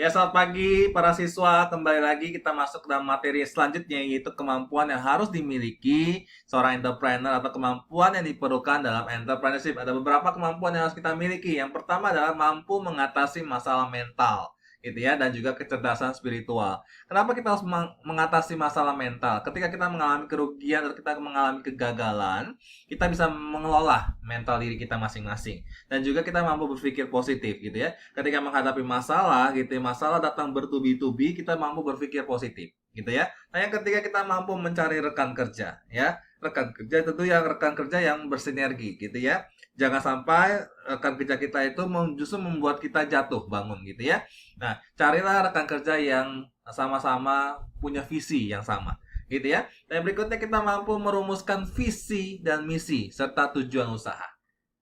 Ya, selamat pagi para siswa. Kembali lagi kita masuk dalam materi selanjutnya, yaitu kemampuan yang harus dimiliki seorang entrepreneur atau kemampuan yang diperlukan dalam entrepreneurship. Ada beberapa kemampuan yang harus kita miliki. Yang pertama adalah mampu mengatasi masalah mental, gitu ya, dan juga kecerdasan spiritual. Kenapa kita harus mengatasi masalah mental? Ketika kita mengalami kerugian atau kita mengalami kegagalan, kita bisa mengelola mental diri kita masing-masing. Dan juga kita mampu berpikir positif, gitu ya. Ketika menghadapi masalah gitu ya, masalah datang bertubi-tubi, kita mampu berpikir positif gitu ya. Nah, yang ketiga kita mampu mencari rekan kerja ya. Rekan kerja tentu yang rekan kerja yang bersinergi gitu ya. Jangan sampai rekan kerja kita itu justru membuat kita jatuh bangun gitu ya. Nah, carilah rekan kerja yang sama-sama punya visi yang sama gitu ya. Dan berikutnya kita mampu merumuskan visi dan misi serta tujuan usaha.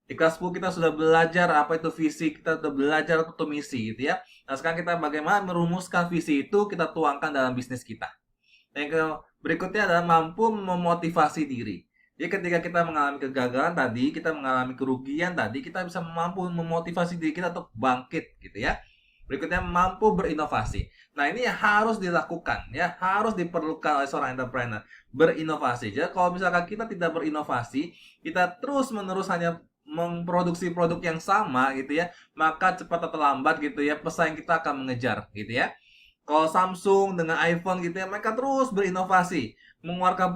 Di kelas 10 kita sudah belajar apa itu visi, kita sudah belajar apa itu misi gitu ya. Nah, sekarang kita bagaimana merumuskan visi itu kita tuangkan dalam bisnis kita. Yang berikutnya adalah mampu memotivasi diri. Jadi ketika kita mengalami kegagalan tadi, kita mengalami kerugian tadi, kita bisa mampu memotivasi diri kita untuk bangkit gitu ya. Berikutnya mampu berinovasi. Nah, ini harus dilakukan ya, harus diperlukan oleh seorang entrepreneur, berinovasi. Jadi kalau misalkan kita tidak berinovasi, kita terus-menerus hanya memproduksi produk yang sama gitu ya, maka cepat atau lambat gitu ya pesaing kita akan mengejar gitu ya. Kalau Samsung dengan iPhone gitu ya, mereka terus berinovasi, mengeluarkan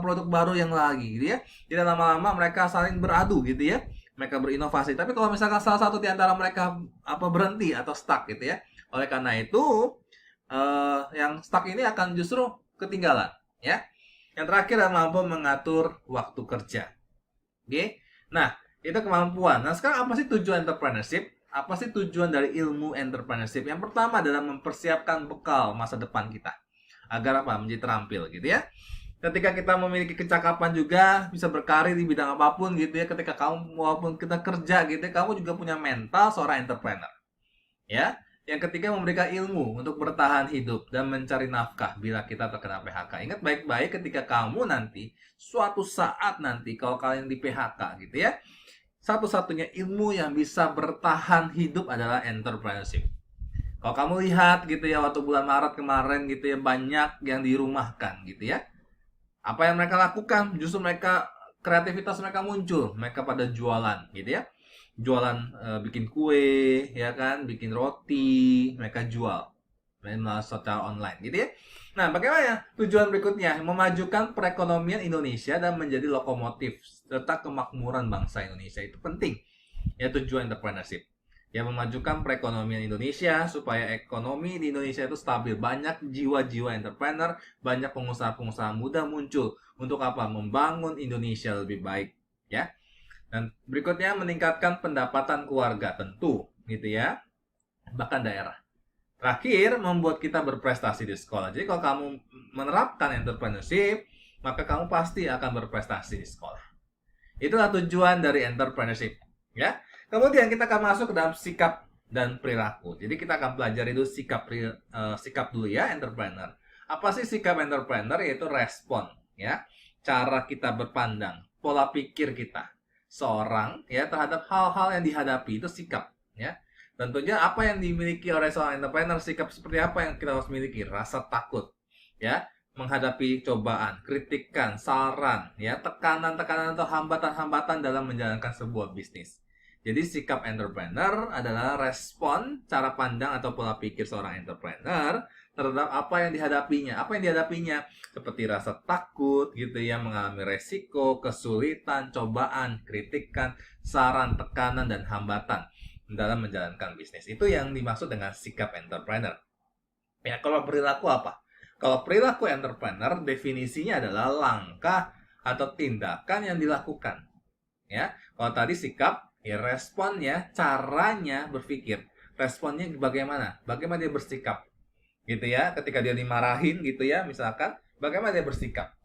produk baru yang lagi gitu ya. Tidak lama-lama mereka saling beradu gitu ya. Mereka berinovasi. Tapi kalau misalkan salah satu di antara mereka berhenti atau stuck gitu ya. Oleh karena itu, yang stuck ini akan justru ketinggalan ya. Yang terakhir adalah mampu mengatur waktu kerja. Oke. Nah, itu kemampuan. Nah, sekarang apa sih tujuan entrepreneurship? Apa sih tujuan dari ilmu entrepreneurship? Yang pertama adalah mempersiapkan bekal masa depan kita. Agar apa? Menjadi terampil gitu ya. Ketika kita memiliki kecakapan juga bisa berkarir di bidang apapun gitu ya. Ketika kamu walaupun kita kerja gitu ya, kamu juga punya mental seorang entrepreneur. Ya. Yang ketiga memberikan ilmu untuk bertahan hidup dan mencari nafkah bila kita terkena PHK. Ingat baik-baik ketika kamu nanti suatu saat nanti kalau kalian di PHK gitu ya. Satu-satunya ilmu yang bisa bertahan hidup adalah entrepreneurship. Kalau kamu lihat gitu ya waktu bulan Maret kemarin gitu ya banyak yang dirumahkan gitu ya. Apa yang mereka lakukan? Justru mereka kreativitas mereka muncul, mereka pada jualan gitu ya. Jualan bikin kue ya kan, bikin roti, mereka jual melalui secara online gitu ya. Nah, bagaimana tujuan berikutnya? Memajukan perekonomian Indonesia dan menjadi lokomotif serta kemakmuran bangsa Indonesia itu penting. Ya tujuan entrepreneurship. Ya memajukan perekonomian Indonesia supaya ekonomi di Indonesia itu stabil. Banyak jiwa-jiwa entrepreneur, banyak pengusaha-pengusaha muda muncul untuk apa? Membangun Indonesia lebih baik, ya. Dan berikutnya meningkatkan pendapatan keluarga tentu, gitu ya. Bahkan daerah. Terakhir, membuat kita berprestasi di sekolah. Jadi kalau kamu menerapkan entrepreneurship, maka kamu pasti akan berprestasi di sekolah. Itulah tujuan dari entrepreneurship, ya. Kemudian kita akan masuk ke dalam sikap dan perilaku. Jadi kita akan pelajari dulu sikap dulu ya entrepreneur. Apa sih sikap entrepreneur? Yaitu respon, ya. Cara kita berpandang, pola pikir kita seorang ya terhadap hal-hal yang dihadapi itu sikap, ya. Tentunya apa yang dimiliki oleh seorang entrepreneur, sikap seperti apa yang kita harus miliki? Rasa takut, ya, menghadapi cobaan, kritikan, saran, ya, tekanan-tekanan atau hambatan-hambatan dalam menjalankan sebuah bisnis. Jadi sikap entrepreneur adalah respon, cara pandang atau pola pikir seorang entrepreneur terhadap apa yang dihadapinya. Apa yang dihadapinya? Seperti rasa takut, gitu ya, mengalami resiko, kesulitan, cobaan, kritikan, saran, tekanan, dan hambatan dalam menjalankan bisnis. Itu yang dimaksud dengan sikap entrepreneur. Ya, kalau perilaku apa? Kalau perilaku entrepreneur definisinya adalah langkah atau tindakan yang dilakukan. Ya, kalau tadi sikap, ya responnya, caranya berpikir. Responnya bagaimana? Bagaimana dia bersikap? Gitu ya, ketika dia dimarahin gitu ya, misalkan, bagaimana dia bersikap?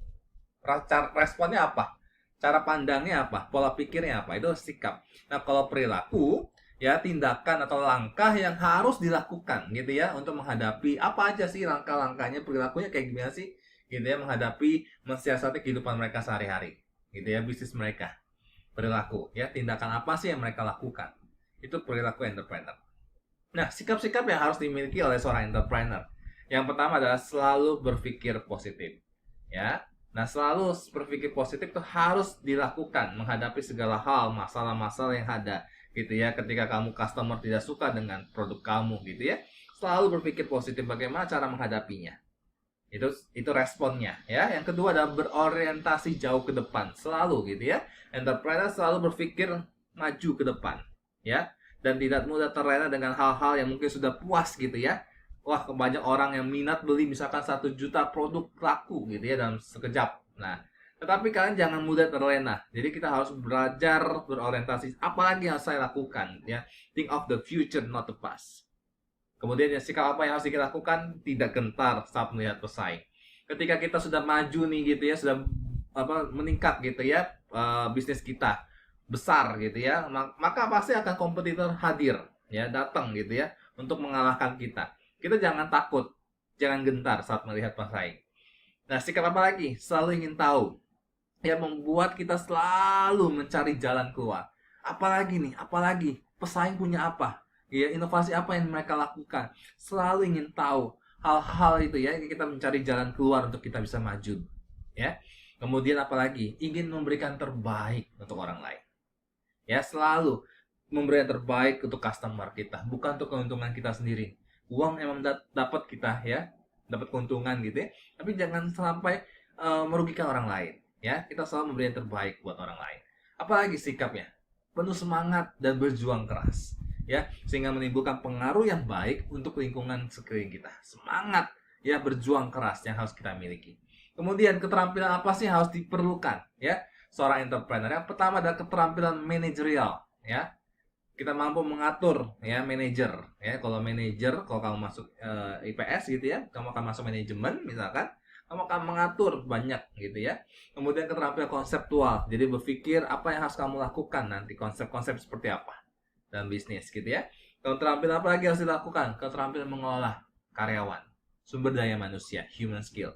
Responnya apa? Cara pandangnya apa? Pola pikirnya apa? Itu sikap. Nah, kalau perilaku ya tindakan atau langkah yang harus dilakukan gitu ya untuk menghadapi apa aja sih langkah-langkahnya, perilakunya kayak gimana sih gitu ya menghadapi mensiasati kehidupan mereka sehari-hari gitu ya, bisnis mereka. Perilaku ya, tindakan apa sih yang mereka lakukan, itu perilaku entrepreneur. Nah, sikap-sikap yang harus dimiliki oleh seorang entrepreneur. Yang pertama adalah selalu berpikir positif. Ya. Nah, selalu berpikir positif itu harus dilakukan menghadapi segala hal, masalah-masalah yang ada gitu ya. Ketika kamu customer tidak suka dengan produk kamu gitu ya. Selalu berpikir positif bagaimana cara menghadapinya. Itu responnya ya. Yang kedua adalah berorientasi jauh ke depan, selalu gitu ya. Entrepreneur selalu berpikir maju ke depan ya, dan tidak mudah terlena dengan hal-hal yang mungkin sudah puas gitu ya. Wah, banyak orang yang minat beli misalkan 1 juta produk laku gitu ya dalam sekejap. Nah, tetapi kalian jangan mudah terlena. Jadi kita harus belajar berorientasi. Apalagi yang saya lakukan ya. Think of the future, not the past. Kemudian ya, sikap apa yang harus kita lakukan? Tidak gentar saat melihat pesaing. Ketika kita sudah maju nih gitu ya, sudah meningkat gitu ya, bisnis kita besar gitu ya, maka pasti akan kompetitor hadir ya, datang gitu ya untuk mengalahkan kita. Kita jangan takut, jangan gentar saat melihat pesaing. Nah, sikap apa lagi? Selalu ingin tahu. Ya, membuat kita selalu mencari jalan keluar. Apalagi nih, apalagi pesaing punya apa? Ya, inovasi apa yang mereka lakukan? Selalu ingin tahu hal-hal itu ya, kita mencari jalan keluar untuk kita bisa maju. Ya. Kemudian apalagi? Ingin memberikan terbaik untuk orang lain. Ya, selalu memberi yang terbaik untuk customer kita, bukan untuk keuntungan kita sendiri. Uang emang dapat kita ya, dapat keuntungan gitu ya, tapi jangan sampai merugikan orang lain ya. Kita selalu memberi yang terbaik buat orang lain. Apalagi sikapnya penuh semangat dan berjuang keras ya, sehingga menimbulkan pengaruh yang baik untuk lingkungan sekeliling kita. Semangat ya, berjuang keras yang harus kita miliki. Kemudian keterampilan apa sih yang harus diperlukan ya seorang entrepreneur? Yang pertama adalah keterampilan manajerial ya. Kita mampu mengatur ya, manajer ya. Kalau manajer, kalau kamu masuk IPS gitu ya, kamu akan masuk manajemen misalkan, kamu akan mengatur banyak gitu ya. Kemudian keterampilan konseptual, jadi berpikir apa yang harus kamu lakukan nanti, konsep-konsep seperti apa dalam bisnis gitu ya. Keterampilan apa lagi harus dilakukan? Keterampilan mengolah karyawan, sumber daya manusia, human skill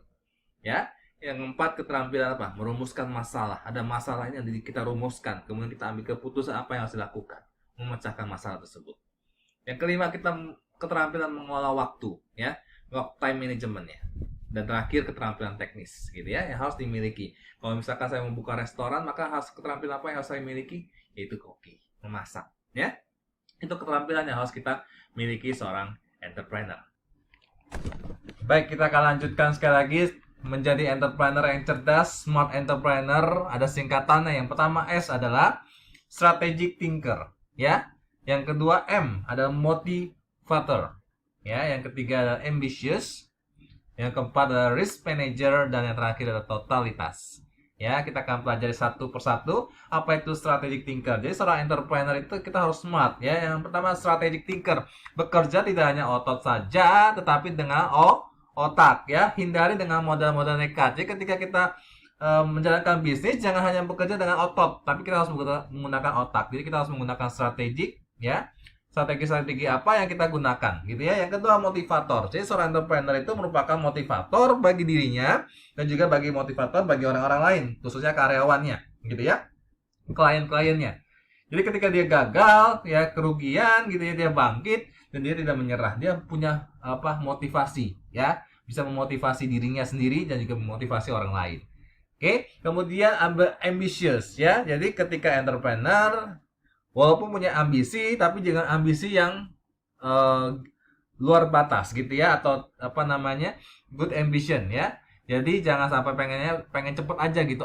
ya. Yang keempat, keterampilan apa? Merumuskan masalah. Ada masalah ini yang kita rumuskan, kemudian kita ambil keputusan apa yang harus dilakukan, memecahkan masalah tersebut. Yang kelima, kita keterampilan mengolah waktu ya, time managementnya. Dan terakhir, keterampilan teknis gitu ya, yang harus dimiliki. Kalau misalkan saya membuka restoran, maka harus keterampilan apa yang harus saya miliki? Yaitu koki, memasak ya. Itu keterampilan yang harus kita miliki seorang entrepreneur. Baik, kita akan lanjutkan sekali lagi. Menjadi entrepreneur yang cerdas, smart entrepreneur, ada singkatannya. Yang pertama S adalah strategic thinker ya. Yang kedua M adalah motivator ya. Yang ketiga adalah ambitious. Yang keempat adalah risk manager, dan yang terakhir adalah totalitas. Ya, kita akan pelajari satu persatu apa itu strategic thinker. Jadi seorang entrepreneur itu kita harus smart ya. Yang pertama, strategic thinker, bekerja tidak hanya otot saja tetapi dengan otak ya. Hindari dengan modal-modal nekat. Jadi ketika kita menjalankan bisnis, jangan hanya bekerja dengan otot, tapi kita harus menggunakan otak. Jadi kita harus menggunakan strategik ya. Strategi-strategi apa yang kita gunakan gitu ya. Yang kedua, motivator. Jadi seorang entrepreneur itu merupakan motivator bagi dirinya dan juga bagi motivator bagi orang-orang lain, khususnya karyawannya gitu ya, klien-kliennya. Jadi ketika dia gagal ya, kerugian gitu ya, dia bangkit dan dia tidak menyerah. Dia punya motivasi ya, bisa memotivasi dirinya sendiri dan juga memotivasi orang lain. Oke, kemudian ambitious ya. Jadi ketika entrepreneur walaupun punya ambisi, tapi jangan ambisi yang luar batas gitu ya, atau good ambition ya. Jadi jangan sampai pengen cepet aja gitu,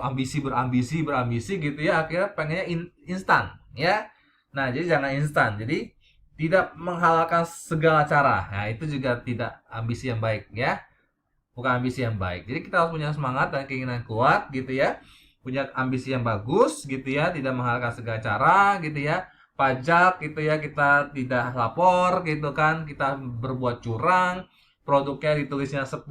berambisi gitu ya, akhirnya pengennya instan ya. Nah, jadi jangan instan. Jadi tidak menghalalkan segala cara. Nah, itu juga tidak ambisi yang baik ya. Bukan ambisi yang baik. Jadi kita harus punya semangat dan keinginan kuat gitu ya. Punya ambisi yang bagus gitu ya, tidak menghalalkan segala cara gitu ya. Pajak gitu ya, kita tidak lapor gitu kan, kita berbuat curang, produknya ditulisnya 10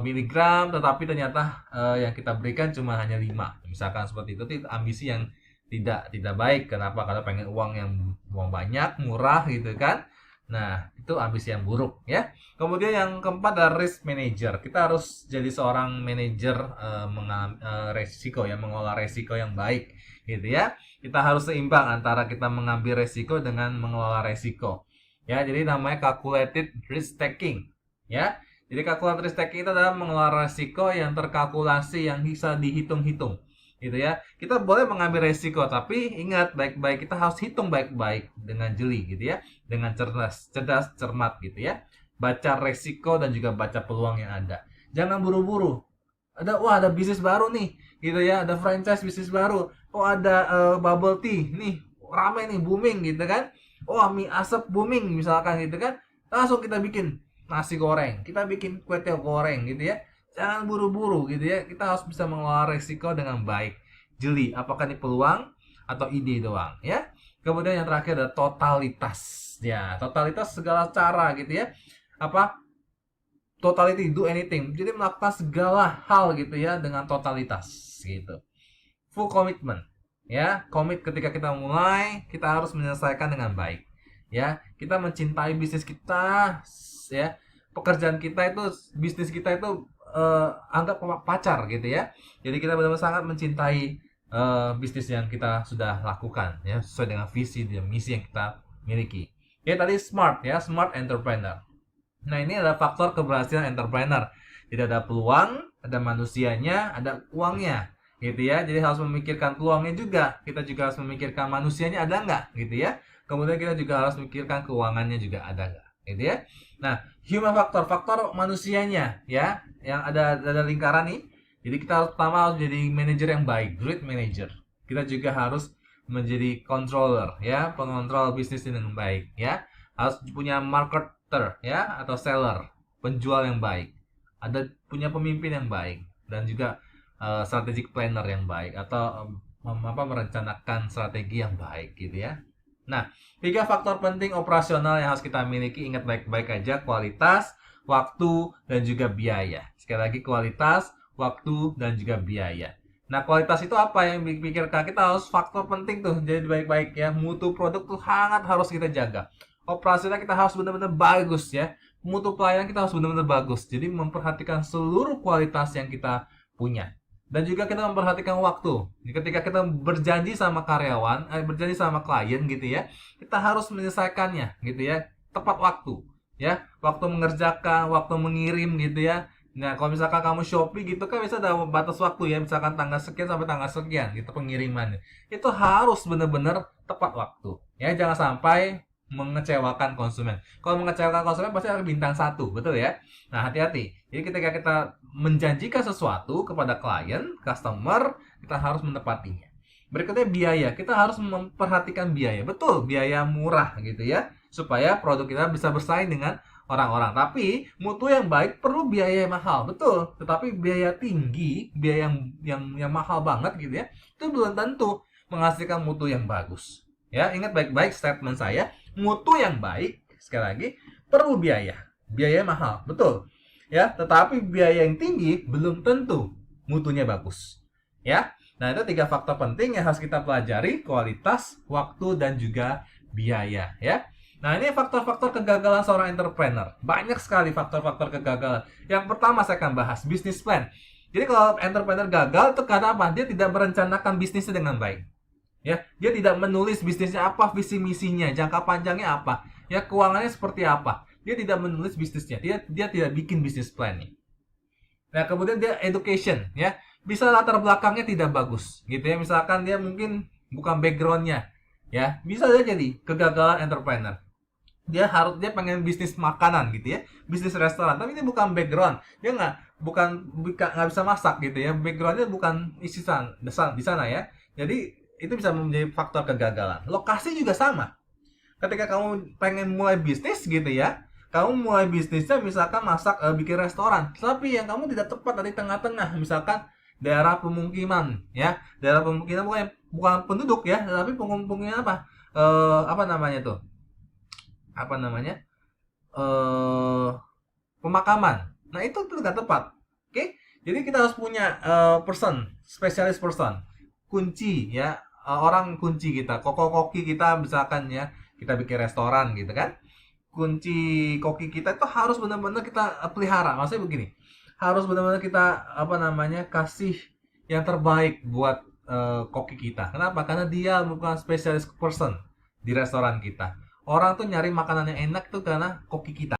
miligram tetapi ternyata yang kita berikan cuma hanya 5. Misalkan seperti itu ambisi yang tidak baik. Kenapa? Karena pengen uang banyak, murah gitu kan. Nah, itu ambisi yang buruk ya. Kemudian yang keempat adalah risk manager. Kita harus jadi seorang manajer resiko ya, mengolah resiko yang baik gitu ya. Kita harus seimbang antara kita mengambil resiko dengan mengelola resiko. Ya, jadi namanya calculated risk taking. Ya, jadi calculated risk taking itu adalah mengelola risiko yang terkalkulasi, yang bisa dihitung-hitung. Gitu ya. Kita boleh mengambil risiko, tapi ingat baik-baik, kita harus hitung baik-baik dengan jeli gitu ya, dengan cerdas, cermat gitu ya. Baca risiko dan juga baca peluang yang ada. Jangan buru-buru. Ada bisnis baru nih, gitu ya, ada franchise bisnis baru. Oh, ada bubble tea nih, rame nih, booming gitu kan. Oh, mie asap booming misalkan gitu kan. Langsung kita bikin nasi goreng, kita bikin kue tiaw goreng gitu ya. Jangan buru-buru gitu ya. Kita harus bisa mengelola risiko dengan baik. Jeli, apakah ini peluang atau ide doang ya. Kemudian yang terakhir ada totalitas. Ya, totalitas segala cara gitu ya. Apa? Totality, do anything. Jadi melakukan segala hal gitu ya dengan totalitas gitu. Full commitment. Ya, komit ketika kita mulai, kita harus menyelesaikan dengan baik. Ya, kita mencintai bisnis kita, ya. Pekerjaan kita itu, bisnis kita itu anggap pacar gitu ya. Jadi kita benar-benar sangat mencintai bisnis yang kita sudah lakukan ya, sesuai dengan visi dan misi yang kita miliki. Ya, tadi smart ya, smart entrepreneur. Nah, ini adalah faktor keberhasilan entrepreneur. Jadi ada peluang, ada manusianya, ada uangnya gitu ya. Jadi harus memikirkan peluangnya juga. Kita juga harus memikirkan manusianya ada nggak gitu ya. Kemudian kita juga harus memikirkan keuangannya juga ada nggak gitu ya. Nah, human factor, faktor manusianya ya, yang ada lingkaran nih. Jadi kita harus pertama harus jadi manajer yang baik, great manager. Kita juga harus menjadi controller ya, pengontrol bisnis dengan baik ya. Harus punya marketer ya, atau seller, penjual yang baik. Ada punya pemimpin yang baik dan juga strategic planner yang baik, atau merencanakan strategi yang baik gitu ya. Nah, 3 faktor penting operasional yang harus kita miliki, ingat baik-baik aja: kualitas, waktu, dan juga biaya. Sekali lagi, kualitas, waktu, dan juga biaya. Nah, kualitas itu apa yang dipikirkan? Kita harus faktor penting tuh, jadi baik-baik ya. Mutu produk tuh sangat harus kita jaga. Operasional kita harus benar-benar bagus ya. Mutu pelayanan kita harus benar-benar bagus. Jadi memperhatikan seluruh kualitas yang kita punya. Dan juga kita memperhatikan waktu. Ketika kita berjanji sama karyawan, berjanji sama klien gitu ya, kita harus menyelesaikannya gitu ya, tepat waktu. Ya, waktu mengerjakan, waktu mengirim gitu ya. Nah, kalau misalkan kamu Shopee gitu kan bisa ada batas waktu ya, misalkan tanggal sekian sampai tanggal sekian gitu pengirimannya. Itu harus benar-benar tepat waktu. Ya, jangan sampai mengecewakan konsumen. Kalau mengecewakan konsumen pasti akan bintang 1, betul ya? Nah, hati-hati. Jadi ketika kita menjanjikan sesuatu kepada klien, customer, kita harus menepatinya. Berikutnya biaya. Kita harus memperhatikan biaya. Betul, biaya murah gitu ya, supaya produk kita bisa bersaing dengan orang-orang. Tapi mutu yang baik perlu biaya yang mahal, betul. Tetapi biaya tinggi, biaya yang mahal banget gitu ya, itu belum tentu menghasilkan mutu yang bagus. Ya, ingat baik-baik statement saya. Mutu yang baik, sekali lagi, perlu biaya. Biaya mahal, betul. Ya, tetapi biaya yang tinggi belum tentu mutunya bagus. Ya. Nah, itu 3 faktor penting yang harus kita pelajari: kualitas, waktu, dan juga biaya, ya. Nah, ini faktor-faktor kegagalan seorang entrepreneur. Banyak sekali faktor-faktor kegagalan. Yang pertama saya akan bahas business plan. Jadi kalau entrepreneur gagal itu karena apa? Dia tidak merencanakan bisnisnya dengan baik. Ya, dia tidak menulis bisnisnya apa, visi misinya, jangka panjangnya apa, ya, keuangannya seperti apa. Dia tidak menulis bisnisnya, dia tidak bikin bisnis plan-nya. Nah, kemudian dia education, ya, bisa latar belakangnya tidak bagus, gitu ya. Misalkan dia mungkin bukan background-nya, ya, bisa aja jadi kegagalan entrepreneur. Dia pengen bisnis makanan gitu ya, bisnis restoran, tapi ini bukan background, dia nggak bisa masak gitu ya, backgroundnya bukan isi di sana ya. Jadi itu bisa menjadi faktor kegagalan. Lokasi juga sama. Ketika kamu pengen mulai bisnis gitu ya, kamu mulai bisnisnya misalkan bikin restoran, tapi yang kamu tidak tepat dari tengah-tengah, misalkan daerah pemukiman ya, daerah pemukiman bukan penduduk ya, tapi pemukiman apa namanya tuh? Apa namanya? Pemakaman. Nah, itu tidak tepat. Oke? Jadi kita harus punya spesialis person, kunci ya, orang kunci kita, koki kita misalkan ya, kita bikin restoran gitu kan. Kunci koki kita itu harus benar-benar kita pelihara. Maksudnya begini, harus benar-benar kita kasih yang terbaik buat koki kita. Kenapa? Karena dia bukan spesialis person di restoran kita. Orang tuh nyari makanan yang enak tuh karena koki kita.